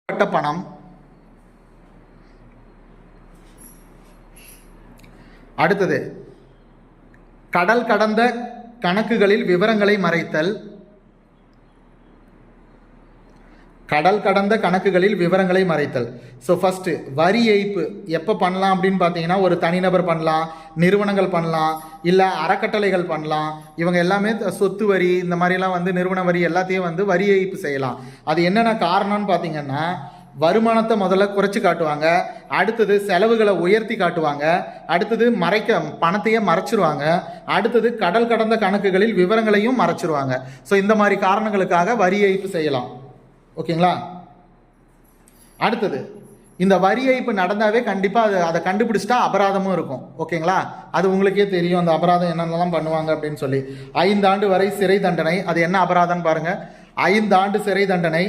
பணம். அடுத்தது கடல் கடந்த கணக்குகளில் விவரங்களை மறைத்தல். கடல் கடந்த கணக்குகளில் விவரங்களை மறைத்தல். ஸோ ஃபஸ்ட்டு வரி ஏய்ப்பு எப்போ பண்ணலாம் அப்படின்னு பார்த்தீங்கன்னா, ஒரு தனிநபர் பண்ணலாம், நிறுவனங்கள் பண்ணலாம், இல்லை அறக்கட்டளைகள் பண்ணலாம். இவங்க எல்லாமே சொத்து வரி இந்த மாதிரிலாம் நிறுவன வரி எல்லாத்தையும் வரி ஏய்ப்பு செய்யலாம். அது என்னென்ன காரணம்னு பார்த்தீங்கன்னா, வருமானத்தை முதல்ல குறைச்சி காட்டுவாங்க, அடுத்தது செலவுகளை உயர்த்தி காட்டுவாங்க, அடுத்தது பணத்தையே மறைச்சிருவாங்க, அடுத்தது கடல் கடந்த கணக்குகளில் விவரங்களையும் மறைச்சிருவாங்க. ஸோ இந்த மாதிரி காரணங்களுக்காக வரி ஏய்ப்பு செய்யலாம். ஓகேங்களா? அடுத்தது இந்த வரி ஏய்ப்பு நடந்தாவே கண்டிப்பாக அதை கண்டுபிடிச்சிட்டா அபராதமும் இருக்கும். ஓகேங்களா? அது உங்களுக்கே தெரியும் அந்த அபராதம் என்னென்னலாம் பண்ணுவாங்க அப்படின்னு சொல்லி. 5 ஆண்டு வரை சிறை தண்டனை. அது என்ன அபராதம்னு பாருங்கள். 5 ஆண்டு சிறை தண்டனை,